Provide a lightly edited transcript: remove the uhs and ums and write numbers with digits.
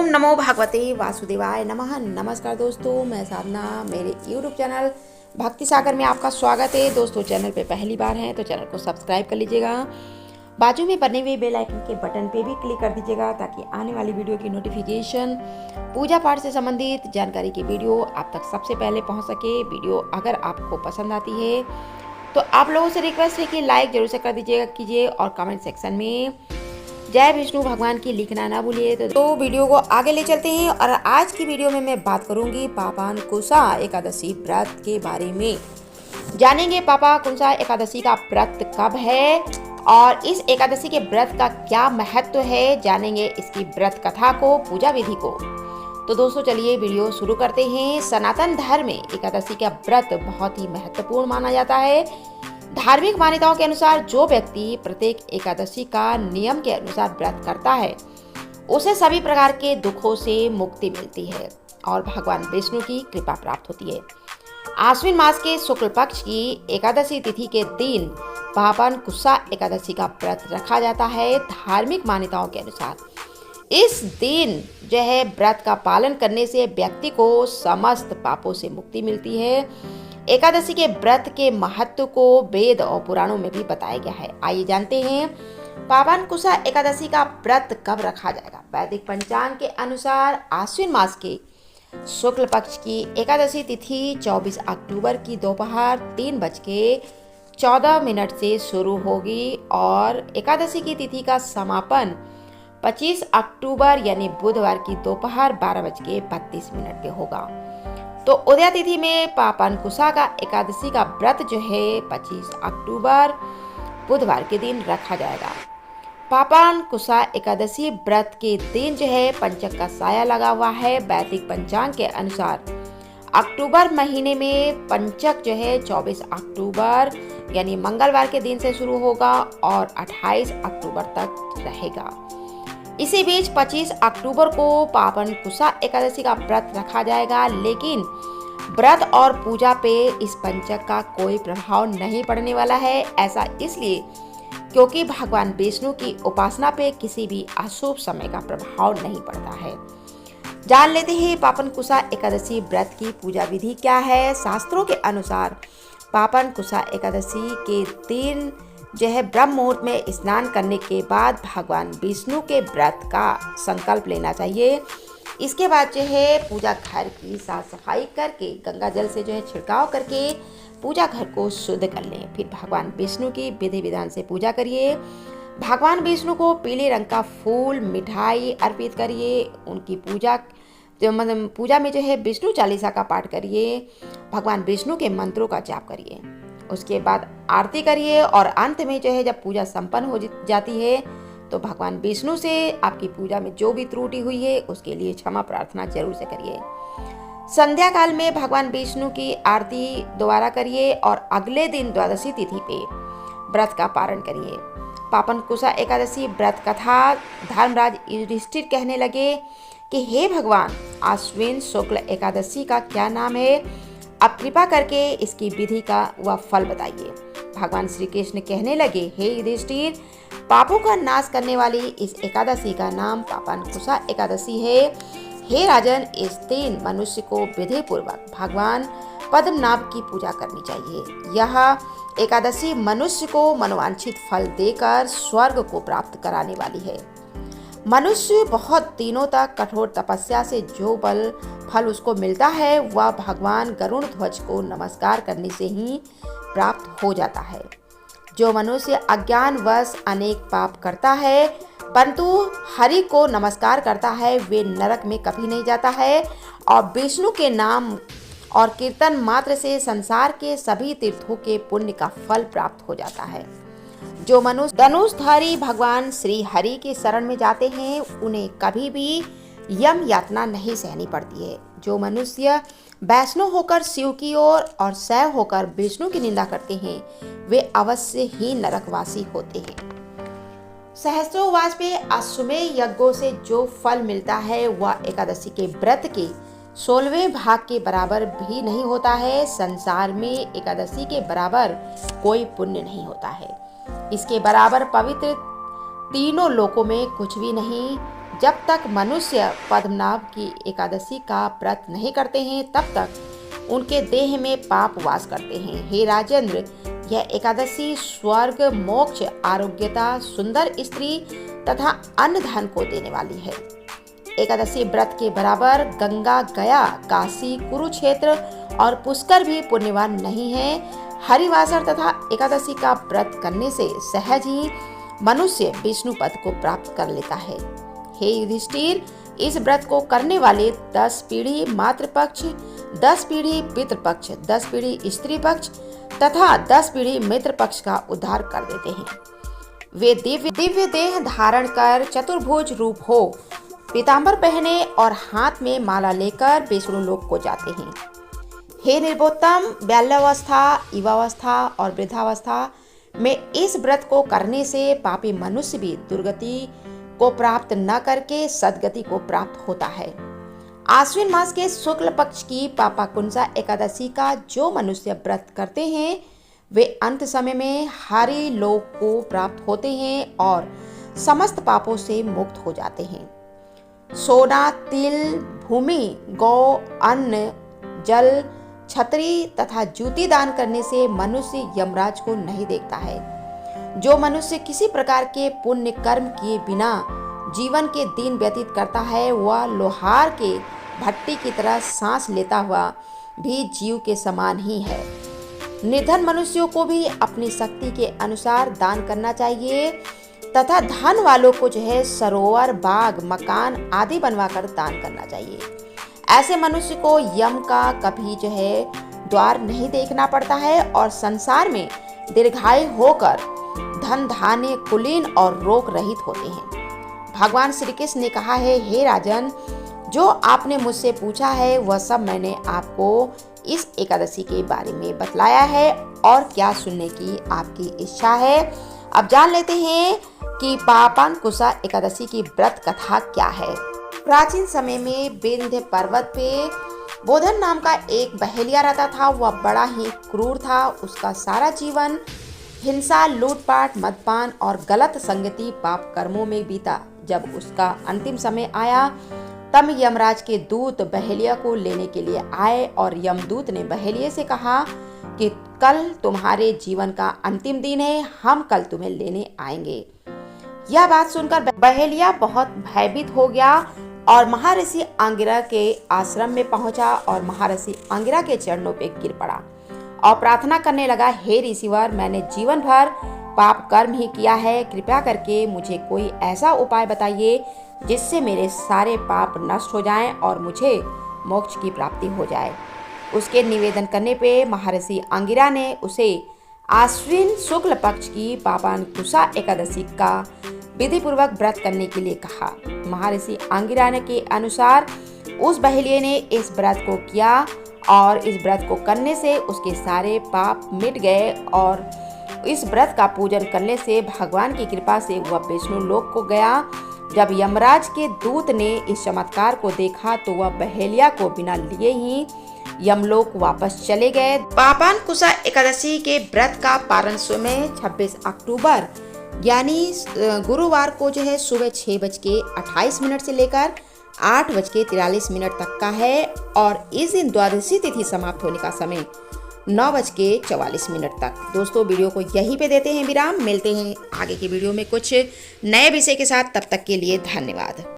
नमो भगवते वासुदेवाय नमः। नमस्कार दोस्तों, मैं साधना, मेरे यूट्यूब चैनल भक्ति सागर में आपका स्वागत है। दोस्तों, चैनल पे पहली बार हैं तो चैनल को सब्सक्राइब कर लीजिएगा। बाजू में बने हुए बेल आइकन के बटन पे भी क्लिक कर दीजिएगा ताकि आने वाली वीडियो की नोटिफिकेशन, पूजा पाठ से संबंधित जानकारी की वीडियो आप तक सबसे पहले पहुंच सके। वीडियो अगर आपको पसंद आती है तो आप लोगों से रिक्वेस्ट है कि लाइक जरूर से कर दीजिएगा कीजिए और कमेंट सेक्शन में जय विष्णु भगवान की लिखना ना भूलिए। तो वीडियो को आगे ले चलते हैं और आज की वीडियो में मैं बात करूंगी पापांकुशा एकादशी व्रत के बारे में। जानेंगे पापांकुशा एकादशी का व्रत कब है और इस एकादशी के व्रत का क्या महत्व है। जानेंगे इसकी व्रत कथा को, पूजा विधि को। तो दोस्तों चलिए वीडियो शुरू करते हैं। सनातन धर्म में एकादशी का व्रत बहुत ही महत्वपूर्ण माना जाता है। धार्मिक मान्यताओं के अनुसार जो व्यक्ति प्रत्येक एकादशी का नियम के अनुसार व्रत करता है उसे सभी प्रकार के दुखों से मुक्ति मिलती है और भगवान विष्णु की कृपा प्राप्त होती है। आश्विन मास के शुक्ल पक्ष की एकादशी तिथि के दिन पापांकुशा एकादशी का व्रत रखा जाता है। धार्मिक मान्यताओं के अनुसार इस दिन जो है व्रत का पालन करने से व्यक्ति को समस्त पापों से मुक्ति मिलती है। एकादशी के व्रत के महत्व को वेद और पुराणों में भी बताया गया है। आइए जानते हैं पापांकुशा एकादशी का व्रत कब रखा जाएगा। वैदिक पंचांग के अनुसार आश्विन मास के शुक्ल पक्ष की एकादशी तिथि 24 अक्टूबर की दोपहर 3:14 से शुरू होगी और एकादशी की तिथि का समापन 25 अक्टूबर यानी बुधवार की दोपहर 12:32 पे होगा। तो उदया तिथि में पापांकुशा का एकादशी का व्रत जो है 25 अक्टूबर बुधवार के दिन रखा जाएगा। पापांकुशा एकादशी व्रत के दिन जो है पंचक का साया लगा हुआ है। वैदिक पंचांग के अनुसार अक्टूबर महीने में पंचक जो है 24 अक्टूबर यानी मंगलवार के दिन से शुरू होगा और 28 अक्टूबर तक रहेगा। इसी बीच 25 अक्टूबर को पापांकुशा एकादशी का व्रत रखा जाएगा, लेकिन व्रत और पूजा पे इस पंचक का कोई प्रभाव नहीं पड़ने वाला है। ऐसा इसलिए क्योंकि भगवान विष्णु की उपासना पे किसी भी अशुभ समय का प्रभाव नहीं पड़ता है। जान लेते हैं पापांकुशा एकादशी व्रत की पूजा विधि क्या है। शास्त्रों के अनुसार पापांकुशा एकादशी के दिन जो है ब्रह्म मुहूर्त में स्नान करने के बाद भगवान विष्णु के व्रत का संकल्प लेना चाहिए। इसके बाद जो है पूजा घर की साफ सफाई करके गंगा जल से जो है छिड़काव करके पूजा घर को शुद्ध कर लें। फिर भगवान विष्णु की विधि विधान से पूजा करिए। भगवान विष्णु को पीले रंग का फूल मिठाई अर्पित करिए। उनकी पूजा में जो है विष्णु चालीसा का पाठ करिए। भगवान विष्णु के मंत्रों का जाप करिए। उसके बाद आरती करिए और अंत में जो है जब पूजा संपन्न हो जाती है तो भगवान विष्णु से आपकी पूजा में जो भी त्रुटि हुई है उसके लिए क्षमा प्रार्थना जरूर से करिए। संध्या काल में भगवान विष्णु की आरती दोबारा करिए और अगले दिन द्वादशी तिथि पे व्रत का पारण करिए। पापांकुशा एकादशी व्रत कथा धर्मराज युधिष्ठिर कहने लगे कि हे भगवान, आश्विन शुक्ल एकादशी का क्या नाम है, आप कृपा करके इसकी विधि का वह फल बताइए। भगवान श्री कृष्ण कहने लगे, हे युधिष्ठिर, पापों का नाश करने वाली इस एकादशी का नाम पापांकुशा एकादशी है। हे राजन, इस दिन मनुष्य को विधि पूर्वक भगवान पद्मनाभ की पूजा करनी चाहिए। यह एकादशी मनुष्य को मनोवांछित फल देकर स्वर्ग को प्राप्त कराने वाली है। मनुष्य बहुत दिनों तक कठोर तपस्या से जो फल उसको मिलता है वह भगवान गरुड़ ध्वज को नमस्कार करने से ही प्राप्त हो जाता है। जो मनुष्य अज्ञानवश अनेक पाप करता है परंतु हरि को नमस्कार करता है वे नरक में कभी नहीं जाता है और विष्णु के नाम और कीर्तन मात्र से संसार के सभी तीर्थों के पुण्य का फल प्राप्त हो जाता है। जो मनुष्य धनुषधारी भगवान श्री हरि की शरण में जाते हैं उन्हें कभी भी यम यातना नहीं सहनी पड़ती है। जो मनुष्य वैष्णव होकर शिव की ओर और शैव होकर विष्णु की निंदा करते हैं वे अवश्य ही नरकवासी होते हैं। सहस्त्रों वास पे अश्वमेध यज्ञों से जो फल मिलता है वह एकादशी के व्रत के 16वें भाग के बराबर भी नहीं होता है। संसार में एकादशी के बराबर कोई पुण्य नहीं होता है। इसके बराबर पवित्र तीनों लोकों में कुछ भी नहीं। जब तक मनुष्य पद्मनाभ की एकादशी का व्रत नहीं करते हैं तब तक उनके देह में पाप वास करते हैं। हे राजेंद्र, यह एकादशी स्वर्ग, मोक्ष, आरोग्यता, सुंदर स्त्री तथा अन्न धन को देने वाली है। एकादशी व्रत के बराबर गंगा, गया, काशी, कुरुक्षेत्र और पुष्कर भी पुण्यवान नहीं है। हरिवासर तथा एकादशी का व्रत करने से सहज ही मनुष्य विष्णु पद को प्राप्त कर लेता है। हे युधिष्ठिर, इस व्रत को करने वाले 10 पीढ़ी मातृपक्ष, 10 पीढ़ी पितृपक्ष, 10 पीढ़ी स्त्री पक्ष तथा 10 पीढ़ी मित्र पक्ष का उद्धार कर देते हैं। वे दिव्य देह धारण कर चतुर्भुज रूप हो, पीतांबर पहने और हाथ में माला लेकर विष्णु लोक को जाते हैं। हे निर्बोत्तम, बाल्यावस्था, युवावस्था और वृद्धावस्था में इस व्रत को करने से पापी मनुष्य भी दुर्गति को प्राप्त न करके सदगति को प्राप्त होता है। आश्विन मास के शुक्ल पक्ष की पापाकुंसा एकादशी का जो मनुष्य व्रत करते हैं वे अंत समय में हरि लोक को प्राप्त होते हैं और समस्त पापों से मुक्त हो जाते हैं। सोना, तिल, भूमि, गौ, अन्न, जल, छतरी तथा जूती दान करने से मनुष्य यमराज को नहीं देखता है। जो मनुष्य किसी प्रकार के पुण्य कर्म किए बिना जीवन के दिन व्यतीत करता है वह लोहार के भट्टी की तरह सांस लेता हुआ भी जीव के समान ही है। निर्धन मनुष्यों को भी अपनी शक्ति के अनुसार दान करना चाहिए तथा धन वालों को सरोवर, बाग, मकान आदि बनवाकर दान करना चाहिए। ऐसे मनुष्य को यम का कभी द्वार नहीं देखना पड़ता है और संसार में दीर्घायु होकर धन, धान्य, कुलीन और रोग रहित होते हैं। भगवान श्री कृष्ण ने कहा है, हे राजन, जो आपने मुझसे पूछा है वह सब मैंने आपको इस एकादशी के बारे में बतलाया है। और क्या सुनने की आपकी इच्छा है? अब जान लेते हैं कि पापांकुशा एकादशी की व्रत कथा क्या है। प्राचीन समय में विंध्य पर्वत पे बोधन नाम का एक बहेलिया रहता था। वह बड़ा ही क्रूर था। उसका सारा जीवन हिंसा, लूटपाट, मदपान और गलत संगति पाप कर्मों में बीता। जब उसका अंतिम समय आया तब यमराज के दूत बहेलिया को लेने के लिए आए और यमदूत ने बहेलिया से कहा कि कल तुम्हारे जीवन का अंतिम दिन है, हम कल तुम्हें लेने आएंगे। यह बात सुनकर बहेलिया बहुत भयभीत हो गया और महर्षि अंगिरा के आश्रम में पहुंचा और महर्षि अंगिरा के चरणों पर गिर पड़ा और प्रार्थना करने लगा, हे ऋषिवर, मैंने जीवन भर पाप कर्म ही किया है। कृपया करके मुझे कोई ऐसा उपाय बताइए जिससे मेरे सारे पाप नष्ट हो जाएं और मुझे मोक्ष की प्राप्ति हो जाए। उसके निवेदन करने पे महर्षि अंगिरा ने उसे आश्विन शुक्ल पक्ष की पापांकुशा एकादशी का विधि पूर्वक व्रत करने के लिए कहा। महर्षि अंगिरा के अनुसार उस बहेलिये ने इस व्रत को किया और इस व्रत को करने से उसके सारे पाप मिट गए और इस व्रत का पूजन करने से भगवान की कृपा से वह विष्णु लोक को गया। जब यमराज के दूत ने इस चमत्कार को देखा तो वह बहेलिया को बिना लिए ही यमलोक वापस चले गए। पापांकुशा एकादशी के व्रत का पारण समय 26 अक्टूबर यानी गुरुवार को सुबह 6:28 से लेकर 8:43 तक का है और इस दिन द्वादशी तिथि समाप्त होने का समय 9:44 तक। दोस्तों, वीडियो को यहीं पे देते हैं विराम। मिलते हैं आगे की वीडियो में कुछ नए विषय के साथ। तब तक के लिए धन्यवाद।